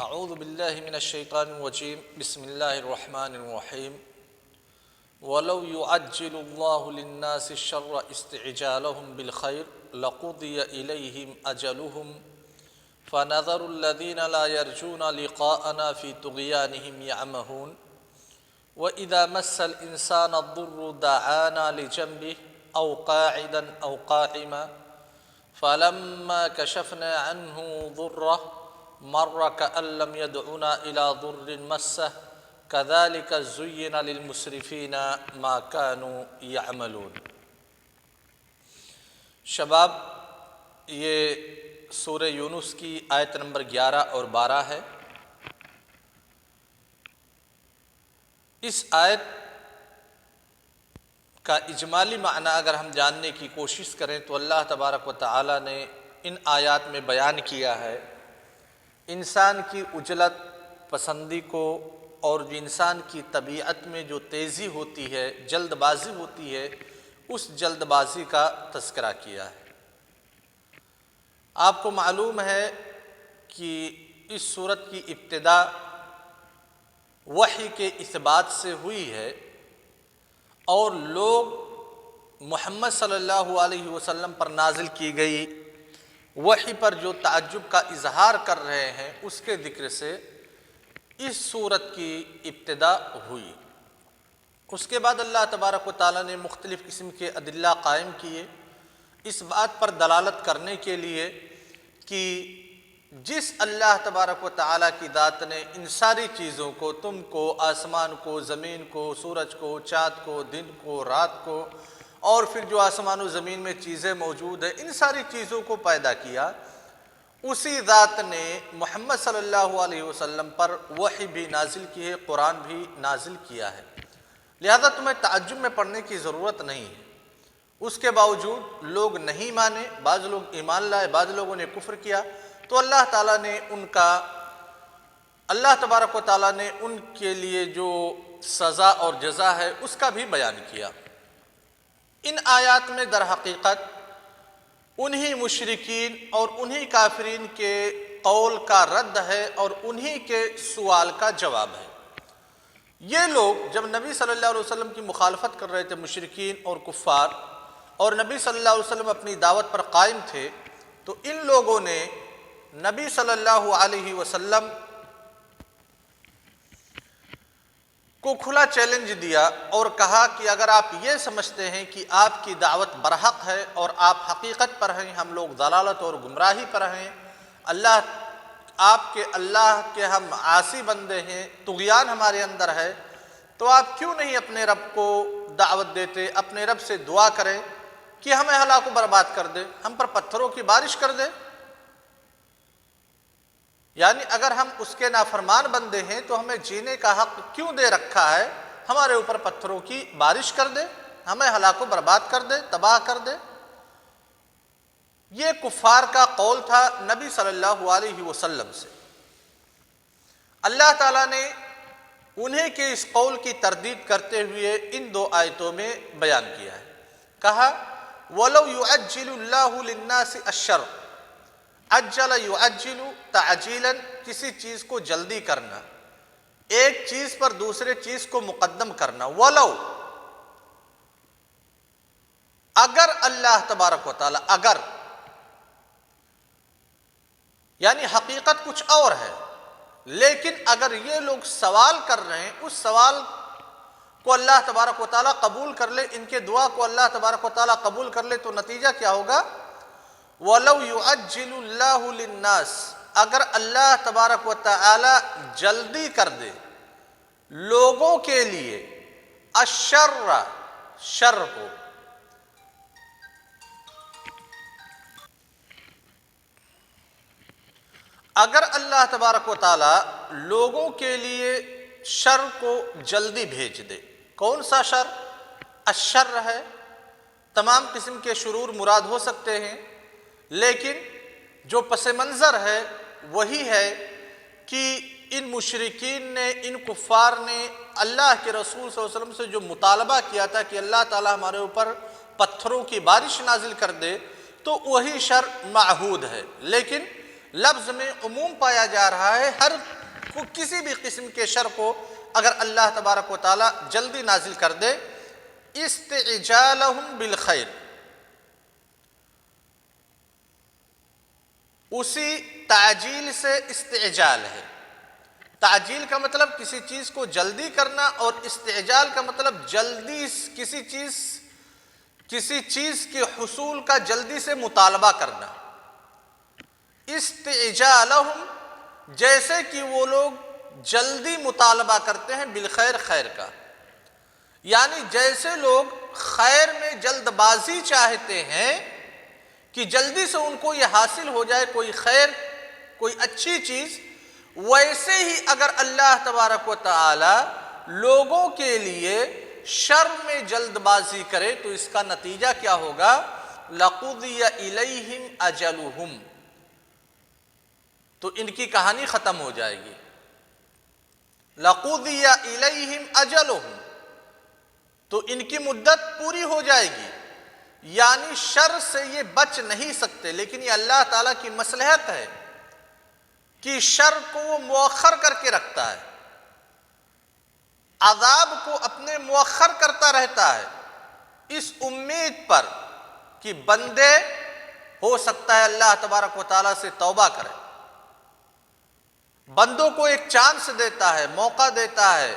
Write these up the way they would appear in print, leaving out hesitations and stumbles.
اعوذ باللہ من الشیطان الرجیم بسم اللہ الرحمن الرحیم ولو يعجل الله للناس الشر استعجالهم بالخير لقضي إليهم أجلهم فنذر الذين لا يرجون لقاءنا في طغيانهم يعمهون وإذا مس الإنسان الضر دعانا لجنبه أو قاعدا أو قائما فلما كشفنا عنه ضره مر كأن لم يدعنا إلى ضر مسه كذلك زين للمسرفين ما كانوا يعملون۔ شباب، یہ سورہ یونس کی آیت نمبر 11 اور 12 ہے۔ اس آیت کا اجمالی معنی اگر ہم جاننے کی کوشش کریں تو اللہ تبارک و تعالی نے ان آیات میں بیان کیا ہے انسان کی عجلت پسندی کو اور جو انسان کی طبیعت میں جو تیزی ہوتی ہے، جلد بازی ہوتی ہے، اس جلد بازی کا تذکرہ کیا ہے۔ آپ کو معلوم ہے کہ اس سورت کی ابتدا وحی کے اثبات سے ہوئی ہے اور لوگ محمد صلی اللہ علیہ وسلم پر نازل کی گئی وحی پر جو تعجب کا اظہار کر رہے ہیں اس کے ذکر سے اس سورت کی ابتدا ہوئی۔ اس کے بعد اللہ تبارک و تعالیٰ نے مختلف قسم کے ادلہ قائم کیے اس بات پر دلالت کرنے کے لیے کہ جس اللہ تبارک و تعالیٰ کی ذات نے ان ساری چیزوں کو، تم کو، آسمان کو، زمین کو، سورج کو، چاند کو، دن کو، رات کو، اور پھر جو آسمان و زمین میں چیزیں موجود ہیں، ان ساری چیزوں کو پیدا کیا، اسی ذات نے محمد صلی اللہ علیہ وسلم پر وحی بھی نازل کی ہے، قرآن بھی نازل کیا ہے، لہذا تمہیں تعجب میں پڑھنے کی ضرورت نہیں ہے۔ اس کے باوجود لوگ نہیں مانے، بعض لوگ ایمان لائے، بعض لوگوں نے کفر کیا، تو اللہ تعالیٰ نے اللہ تبارک و تعالیٰ نے ان کے لیے جو سزا اور جزا ہے اس کا بھی بیان کیا۔ ان آیات میں در حقیقت انہی مشرکین اور انہی کافرین کے قول کا رد ہے اور انہی کے سوال کا جواب ہے۔ یہ لوگ جب نبی صلی اللہ علیہ وسلم کی مخالفت کر رہے تھے، مشرکین اور کفار، اور نبی صلی اللہ علیہ وسلم اپنی دعوت پر قائم تھے، تو ان لوگوں نے نبی صلی اللہ علیہ وسلم کو کھلا چیلنج دیا اور کہا کہ اگر آپ یہ سمجھتے ہیں کہ آپ کی دعوت برحق ہے اور آپ حقیقت پر ہیں، ہم لوگ ضلالت اور گمراہی پر ہیں، آپ کے ہم عاصی بندے ہیں، طغیان ہمارے اندر ہے، تو آپ کیوں نہیں اپنے رب کو دعوت دیتے، اپنے رب سے دعا کریں کہ ہمیں ہلاک و برباد کر دے، ہم پر پتھروں کی بارش کر دے؟ یعنی اگر ہم اس کے نافرمان بندے ہیں تو ہمیں جینے کا حق کیوں دے رکھا ہے؟ ہمارے اوپر پتھروں کی بارش کر دے، ہمیں ہلاک و برباد کر دے، تباہ کر دے۔ یہ کفار کا قول تھا نبی صلی اللہ علیہ وسلم سے۔ اللہ تعالیٰ نے انہیں کے اس قول کی تردید کرتے ہوئے ان دو آیتوں میں بیان کیا ہے۔ کہا وَلَوْ يُعَجِّلُ اللَّهُ لِلنَّاسِ الشَّرَّ، عجل یعجل تعجیلا، کسی چیز کو جلدی کرنا، ایک چیز پر دوسرے چیز کو مقدم کرنا۔ ولو، اگر اللہ تبارک و تعالی، اگر یعنی حقیقت کچھ اور ہے، لیکن اگر یہ لوگ سوال کر رہے ہیں، اس سوال کو اللہ تبارک و تعالی قبول کر لے، ان کے دعا کو اللہ تبارک و تعالی قبول کر لے، تو نتیجہ کیا ہوگا؟ وَلَوْ يُعَجِّلُ اللَّهُ لِلنَّاسِ، اگر اللہ تبارک و تعالی جلدی کر دے لوگوں کے لیے الشر، شر کو، اگر اللہ تبارک و تعالی لوگوں کے لیے شر کو جلدی بھیج دے، کون سا شر؟ الشر ہے، تمام قسم کے شرور مراد ہو سکتے ہیں، لیکن جو پس منظر ہے وہی ہے کہ ان مشرکین نے، ان کفار نے اللہ کے رسول صلی اللہ علیہ وسلم سے جو مطالبہ کیا تھا کہ اللہ تعالی ہمارے اوپر پتھروں کی بارش نازل کر دے، تو وہی شر معہود ہے، لیکن لفظ میں عموم پایا جا رہا ہے، ہر کسی بھی قسم کے شر کو اگر اللہ تبارک و تعالیٰ جلدی نازل کر دے. استعجالہم بالخیر، اسی تعجیل سے استعجال ہے. تعجیل کا مطلب کسی چیز کو جلدی کرنا، اور استعجال کا مطلب جلدی کسی چیز کے حصول کا جلدی سے مطالبہ کرنا. استعجالہم، جیسے کہ وہ لوگ جلدی مطالبہ کرتے ہیں بالخیر، خیر کا، یعنی جیسے لوگ خیر میں جلد بازی چاہتے ہیں کہ جلدی سے ان کو یہ حاصل ہو جائے کوئی خیر، کوئی اچھی چیز، ویسے ہی اگر اللہ تبارک و تعالی لوگوں کے لیے شر میں جلد بازی کرے تو اس کا نتیجہ کیا ہوگا؟ لَقُضِيَ إِلَيْهِمْ أَجَلُهُمْ، تو ان کی کہانی ختم ہو جائے گی. لَقُضِيَ إِلَيْهِمْ أَجَلُهُمْ، تو ان کی مدت پوری ہو جائے گی، یعنی شر سے یہ بچ نہیں سکتے. لیکن یہ اللہ تعالیٰ کی مصلحت ہے کہ شر کو وہ مؤخر کر کے رکھتا ہے، عذاب کو اپنے مؤخر کرتا رہتا ہے، اس امید پر کہ بندے ہو سکتا ہے اللہ تبارک و تعالیٰ سے توبہ کرے. بندوں کو ایک چانس دیتا ہے، موقع دیتا ہے،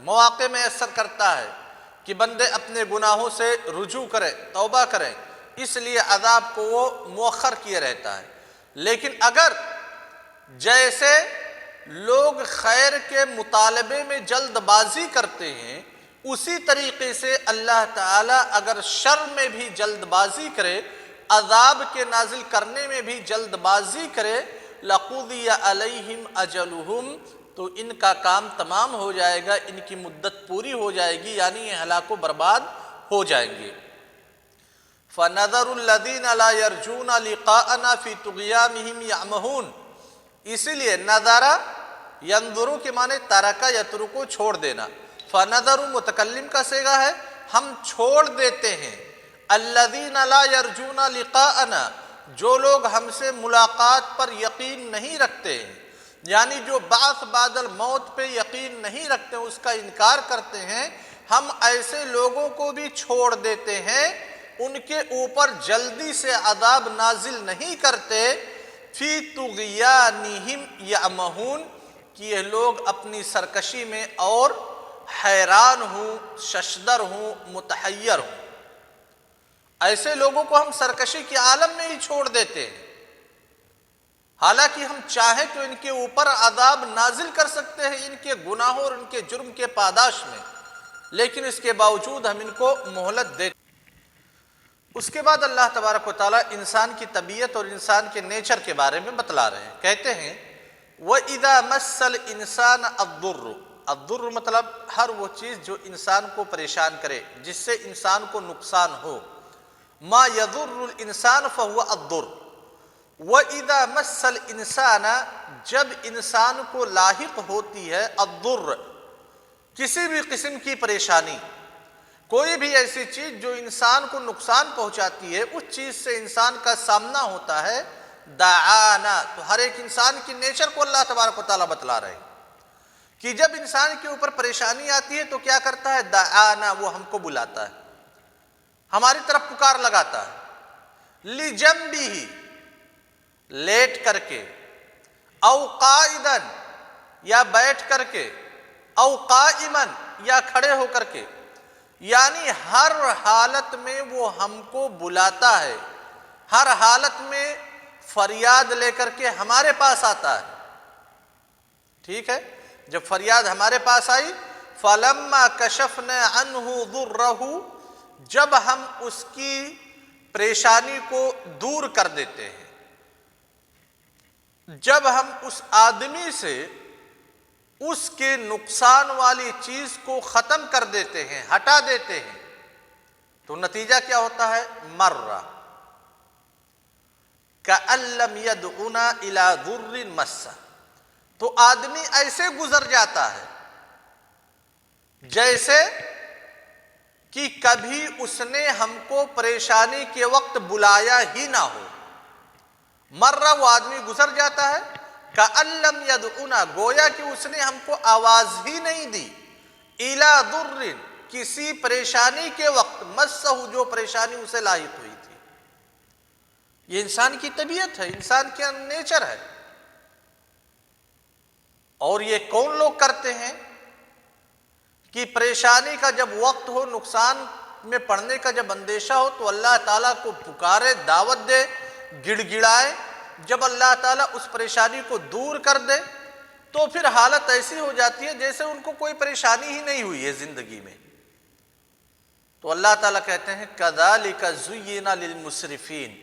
مواقع میسر کرتا ہے کہ بندے اپنے گناہوں سے رجوع کریں، توبہ کریں، اس لیے عذاب کو وہ مؤخر کیے رہتا ہے. لیکن اگر جیسے لوگ خیر کے مطالبے میں جلد بازی کرتے ہیں، اسی طریقے سے اللہ تعالیٰ اگر شر میں بھی جلد بازی کرے، عذاب کے نازل کرنے میں بھی جلد بازی کرے، لَقُضِيَ عَلَيْهِمْ أَجَلُهُمْ، تو ان کا کام تمام ہو جائے گا، ان کی مدت پوری ہو جائے گی، یعنی یہ ہلاک و برباد ہو جائیں گے. فَنَذَرُ الَّذِينَ لَا يَرْجُونَ لِقَاءَنَا فِي طُغْيَانِهِمْ يَعْمَهُونَ. اسی لیے نظرہ ینظرو کے معنی ترکا یترکو، چھوڑ دینا. فَنَذَرُ متکلم کا صیغہ ہے، ہم چھوڑ دیتے ہیں. الَّذِينَ لَا يَرْجُونَ لِقَاءَنَا، جو لوگ ہم سے ملاقات پر یقین نہیں رکھتے ہیں، یعنی جو بعث بعد الموت پہ یقین نہیں رکھتے، اس کا انکار کرتے ہیں، ہم ایسے لوگوں کو بھی چھوڑ دیتے ہیں، ان کے اوپر جلدی سے عذاب نازل نہیں کرتے. فی طغیانہم یعمہون، کہ یہ لوگ اپنی سرکشی میں اور حیران ہوں، ششدر ہوں، متحیر ہوں. ایسے لوگوں کو ہم سرکشی کے عالم میں ہی چھوڑ دیتے ہیں، حالانکہ ہم چاہیں تو ان کے اوپر عذاب نازل کر سکتے ہیں ان کے گناہوں اور ان کے جرم کے پاداش میں، لیکن اس کے باوجود ہم ان کو مہلت دیتے ہیں. اس کے بعد اللہ تبارک و تعالیٰ انسان کی طبیعت اور انسان کے نیچر کے بارے میں بتلا رہے ہیں. کہتے ہیں وَإِذَا مَسَّ الْإِنسَانَ الضُّرُّ، الضُّرُّ مطلب ہر وہ چیز جو انسان کو پریشان کرے، جس سے انسان کو نقصان ہو. مَا يَضُرُّ الْإِنسَانَ فَهُوَ الضُّرُّ. وَإِذَا مَسَّ الْإِنسَانَ، جب انسان کو لاحق ہوتی ہے الضُّرُّ، کسی بھی قسم کی پریشانی، کوئی بھی ایسی چیز جو انسان کو نقصان پہنچاتی ہے، اس چیز سے انسان کا سامنا ہوتا ہے، دعانا. تو ہر ایک انسان کی نیچر کو اللہ تبارک و تعالیٰ بتلا رہے ہیں کہ جب انسان کے اوپر پریشانی آتی ہے تو کیا کرتا ہے؟ دعانا، وہ ہم کو بلاتا ہے، ہماری طرف پکار لگاتا ہے. لِجَنبِهِ، لیٹ کر کے، او قائدن، یا بیٹھ کر کے، او قائمن، یا کھڑے ہو کر کے، یعنی ہر حالت میں وہ ہم کو بلاتا ہے، ہر حالت میں فریاد لے کر کے ہمارے پاس آتا ہے. ٹھیک ہے، جب فریاد ہمارے پاس آئی، فَلَمَّا كَشَفْنَا عَنْهُ ضُرَّهُ، جب ہم اس کی پریشانی کو دور کر دیتے ہیں، جب ہم اس آدمی سے اس کے نقصان والی چیز کو ختم کر دیتے ہیں، ہٹا دیتے ہیں، تو نتیجہ کیا ہوتا ہے؟ مَرَّ كَأَن لَّمْ يَدْعُنَا إِلَىٰ ضُرٍّ مَسَّ، تو آدمی ایسے گزر جاتا ہے جیسے کہ کبھی اس نے ہم کو پریشانی کے وقت بلایا ہی نہ ہو. مرہ وہ آدمی گزر جاتا ہے، کأن لم یدعنا، گویا کہ اس نے ہم کو آواز ہی نہیں دی، الی ضر، کسی پریشانی کے وقت، مسہ، جو پریشانی اسے لاحق ہوئی تھی۔ یہ انسان کی طبیعت ہے، انسان کا نیچر ہے۔ اور یہ کون لوگ کرتے ہیں کہ پریشانی کا جب وقت ہو، نقصان میں پڑنے کا جب اندیشہ ہو تو اللہ تعالیٰ کو پکارے، دعوت دے، گڑ گڑائے، جب اللہ تعالیٰ اس پریشانی کو دور کر دے تو پھر حالت ایسی ہو جاتی ہے جیسے ان کو کوئی پریشانی ہی نہیں ہوئی ہے زندگی میں۔ تو اللہ تعالیٰ کہتے ہیں کذالک زین للمسرفین،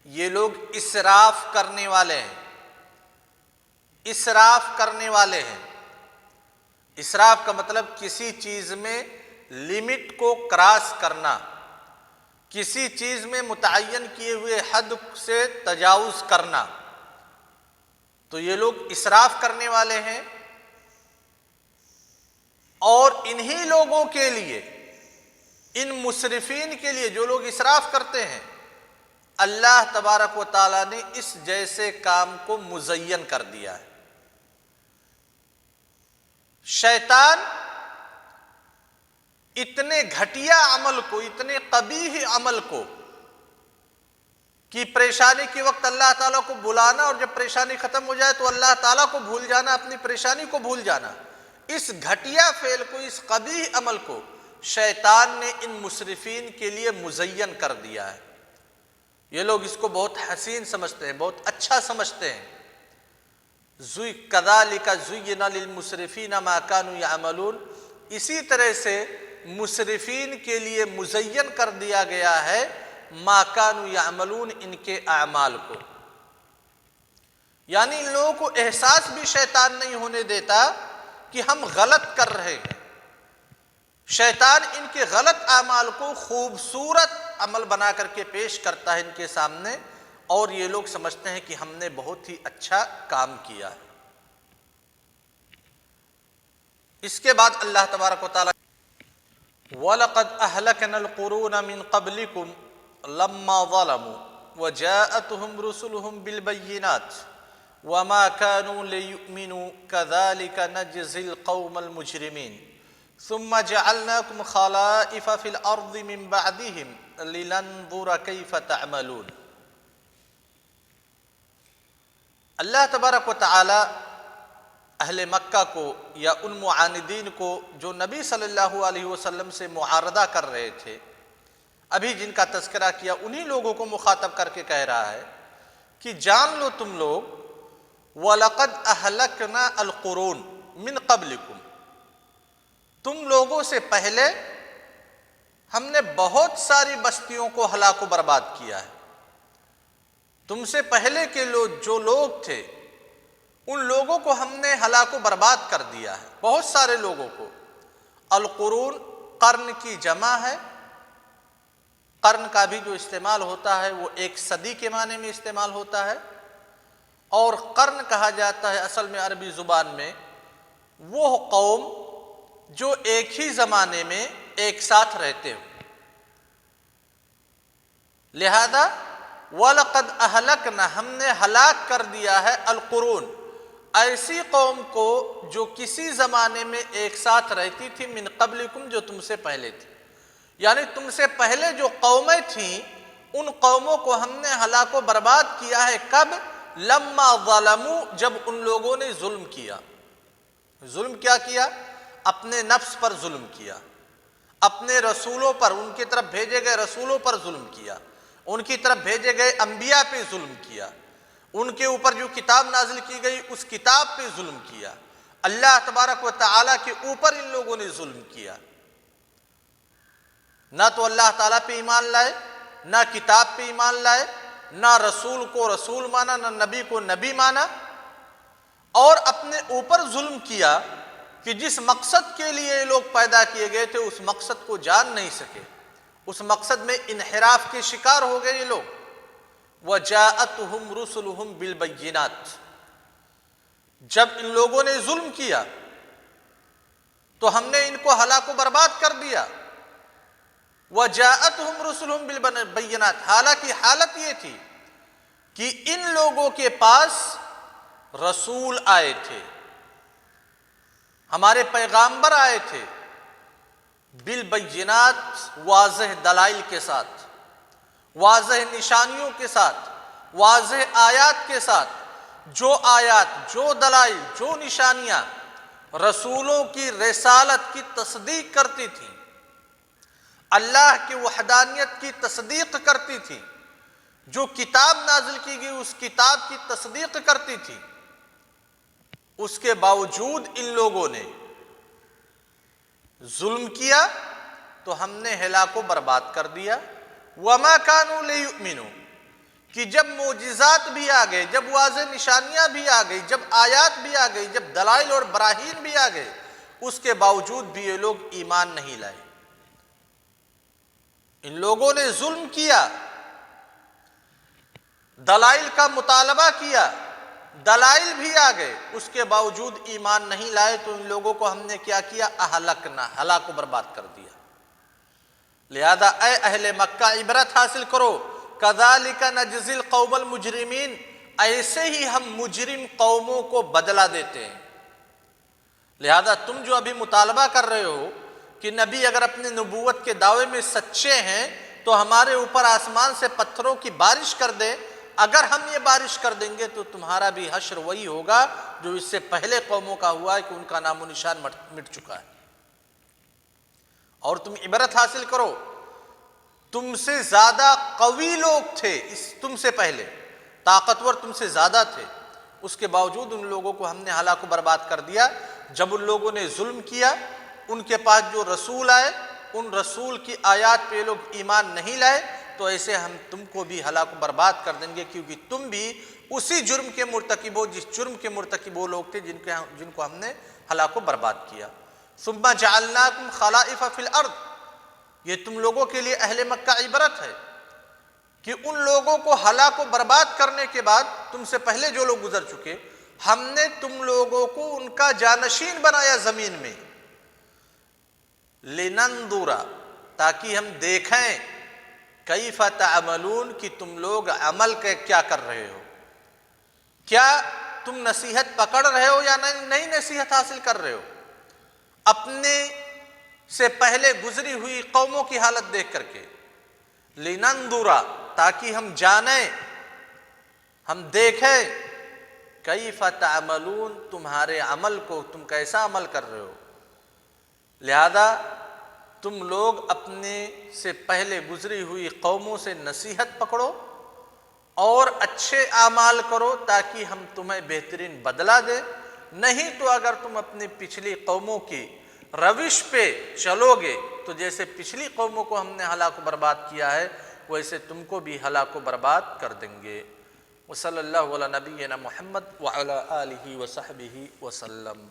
یہ لوگ اسراف کرنے والے ہیں، اسراف کرنے والے ہیں۔ اسراف کا مطلب کسی چیز میں لمٹ کو کراس کرنا، کسی چیز میں متعین کیے ہوئے حد سے تجاوز کرنا، تو یہ لوگ اسراف کرنے والے ہیں۔ اور انہی لوگوں کے لیے، ان مسرفین کے لیے جو لوگ اسراف کرتے ہیں، اللہ تبارک و تعالیٰ نے اس جیسے کام کو مزین کر دیا ہے۔ شیطان اتنے گھٹیا عمل کو، اتنے قبیح عمل کو، کہ پریشانی کے وقت اللہ تعالیٰ کو بلانا اور جب پریشانی ختم ہو جائے تو اللہ تعالیٰ کو بھول جانا، اپنی پریشانی کو بھول جانا، اس گھٹیا فعل کو، اس قبیح عمل کو شیطان نے ان مسرفین کے لیے مزین کر دیا ہے۔ یہ لوگ اس کو بہت حسین سمجھتے ہیں، بہت اچھا سمجھتے ہیں۔ کذالک زین للمسرفین ما کانوا یعملون، اسی طرح سے مسرفین کے لیے مزین کر دیا گیا ہے ما کانوا یعملون، ان کے اعمال کو، یعنی ان لوگوں کو احساس بھی شیطان نہیں ہونے دیتا کہ ہم غلط کر رہے ہیں۔ شیطان ان کے غلط اعمال کو خوبصورت عمل بنا کر کے پیش کرتا ہے ان کے سامنے، اور یہ لوگ سمجھتے ہیں کہ ہم نے بہت ہی اچھا کام کیا ہے۔ اس کے بعد اللہ تبارک و تعالیٰ وَلَقَدْ أَهْلَكْنَا الْقُرُونَ مِنْ قَبْلِكُمْ لَمَّا ظَلَمُوا وَجَاءَتْهُمْ رُسُلُهُمْ بِالْبَيِّنَاتِ وَمَا كَانُوا لِيُؤْمِنُوا كَذَلِكَ نَجْزِي الْقَوْمَ الْمُجْرِمِينَ ثُمَّ جَعَلْنَاكُمْ خَلَائِفَ فِي الْأَرْضِ مِنْ بَعْدِهِمْ لِنَنْظُرَ كَيْفَ تَعْمَلُونَ۔ اللہ تبارک و تعالی اہل مکہ کو، یا ان معاندین کو جو نبی صلی اللہ علیہ وسلم سے معارضہ کر رہے تھے، ابھی جن کا تذکرہ کیا، انہی لوگوں کو مخاطب کر کے کہہ رہا ہے کہ جان لو تم لوگ، وَلَقَدْ أَهْلَكْنَا الْقُرُونَ مِنْ قَبْلِكُمْ، تم لوگوں سے پہلے ہم نے بہت ساری بستیوں کو ہلاک و برباد کیا ہے۔ تم سے پہلے کے جو لوگ تھے ان لوگوں کو ہم نے ہلاک و برباد کر دیا ہے، بہت سارے لوگوں کو۔ القرون قرن کی جمع ہے، قرن کا بھی جو استعمال ہوتا ہے وہ ایک صدی کے معنی میں استعمال ہوتا ہے، اور قرن کہا جاتا ہے اصل میں عربی زبان میں وہ قوم جو ایک ہی زمانے میں ایک ساتھ رہتے ہو۔ لہذا وَلَقَدْ أَهْلَكْنَا، ہم نے ہلاک کر دیا ہے، القرون، ایسی قوم کو جو کسی زمانے میں ایک ساتھ رہتی تھی، من قبلکم، جو تم سے پہلے تھی، یعنی تم سے پہلے جو قومیں تھیں ان قوموں کو ہم نے ہلاک و برباد کیا ہے۔ کب؟ لما ظلموا، جب ان لوگوں نے ظلم کیا۔ ظلم کیا کیا؟ اپنے نفس پر ظلم کیا، اپنے رسولوں پر، ان کی طرف بھیجے گئے رسولوں پر ظلم کیا، ان کی طرف بھیجے گئے انبیاء پہ ظلم کیا، ان کے اوپر جو کتاب نازل کی گئی اس کتاب پہ ظلم کیا، اللہ تبارک و تعالیٰ کے اوپر ان لوگوں نے ظلم کیا۔ نہ تو اللہ تعالیٰ پہ ایمان لائے، نہ کتاب پہ ایمان لائے، نہ رسول کو رسول مانا، نہ نبی کو نبی مانا، اور اپنے اوپر ظلم کیا کہ جس مقصد کے لیے یہ لوگ پیدا کیے گئے تھے اس مقصد کو جان نہیں سکے، اس مقصد میں انحراف کے شکار ہو گئے یہ لوگ۔ وَجَاءَتْهُمْ رُسُلُهُمْ بِالْبَيِّنَاتِ، جب ان لوگوں نے ظلم کیا تو ہم نے ان کو ہلاک و برباد کر دیا۔ وَجَاءَتْهُمْ رُسُلُهُمْ بِالْبَيِّنَاتِ، حالانکہ حالت یہ تھی کہ ان لوگوں کے پاس رسول آئے تھے، ہمارے پیغامبر آئے تھے بالبینات، واضح دلائل کے ساتھ، واضح نشانیوں کے ساتھ، واضح آیات کے ساتھ۔ جو آیات، جو دلائل، جو نشانیاں رسولوں کی رسالت کی تصدیق کرتی تھیں، اللہ کی وحدانیت کی تصدیق کرتی تھی، جو کتاب نازل کی گئی اس کتاب کی تصدیق کرتی تھی، اس کے باوجود ان لوگوں نے ظلم کیا تو ہم نے ہلاک و برباد کر دیا۔ وَمَا كَانُوا لِيُؤْمِنُوا، کہ جب معجزات بھی آ گئے، جب واضح نشانیاں بھی آ گئی، جب آیات بھی آ گئی، جب دلائل اور براہین بھی آ گئے، اس کے باوجود بھی یہ لوگ ایمان نہیں لائے۔ ان لوگوں نے ظلم کیا، دلائل کا مطالبہ کیا، دلائل بھی آ گئے، اس کے باوجود ایمان نہیں لائے، تو ان لوگوں کو ہم نے کیا کیا؟ اہلکنا، ہلاک و برباد کر دیا۔ لہذا اے اہل مکہ عبرت حاصل کرو، کذالک نجزی القوم المجرمین، ایسے ہی ہم مجرم قوموں کو بدلہ دیتے ہیں۔ لہذا تم جو ابھی مطالبہ کر رہے ہو کہ نبی اگر اپنے نبوت کے دعوے میں سچے ہیں تو ہمارے اوپر آسمان سے پتھروں کی بارش کر دے، اگر ہم یہ بارش کر دیں گے تو تمہارا بھی حشر وہی ہوگا جو اس سے پہلے قوموں کا ہوا ہے کہ ان کا نام و نشان مٹ چکا ہے۔ اور تم عبرت حاصل کرو، تم سے زیادہ قوی لوگ تھے تم سے پہلے، طاقتور تم سے زیادہ تھے، اس کے باوجود ان لوگوں کو ہم نے ہلاک و برباد کر دیا۔ جب ان لوگوں نے ظلم کیا، ان کے پاس جو رسول آئے ان رسول کی آیات پہ لوگ ایمان نہیں لائے، تو ایسے ہم تم کو بھی ہلاک و برباد کر دیں گے، کیونکہ تم بھی اسی جرم کے مرتکب ہو جس جرم کے مرتکب وہ لوگ تھے جن کو ہم نے ہلاک و برباد کیا۔ ثم جعلناکم خلائف فی الارض، یہ تم لوگوں کے لیے اہل مکہ عبرت ہے کہ ان لوگوں کو ہلاک و برباد کرنے کے بعد، تم سے پہلے جو لوگ گزر چکے، ہم نے تم لوگوں کو ان کا جانشین بنایا زمین میں، لننظر، تاکہ ہم دیکھیں، کیف تعملون، کہ تم لوگ عمل کیا کر رہے ہو، کیا تم نصیحت پکڑ رہے ہو یا نئی نصیحت حاصل کر رہے ہو۔ اپنے سے پہلے گزری ہوئی قوموں کی حالت دیکھ کر کے، لننظر، تاکہ ہم جانیں، ہم دیکھیں، کیف تعملون، تمہارے عمل کو، تم کیسا عمل کر رہے ہو۔ لہذا تم لوگ اپنے سے پہلے گزری ہوئی قوموں سے نصیحت پکڑو اور اچھے اعمال کرو تاکہ ہم تمہیں بہترین بدلہ دیں، نہیں تو اگر تم اپنی پچھلی قوموں کی روش پہ چلو گے تو جیسے پچھلی قوموں کو ہم نے ہلاک و برباد کیا ہے ویسے تم کو بھی ہلاک و برباد کر دیں گے۔ وصلی اللہ علی نبینا محمد وعلی آلہ وصحبہ وسلم۔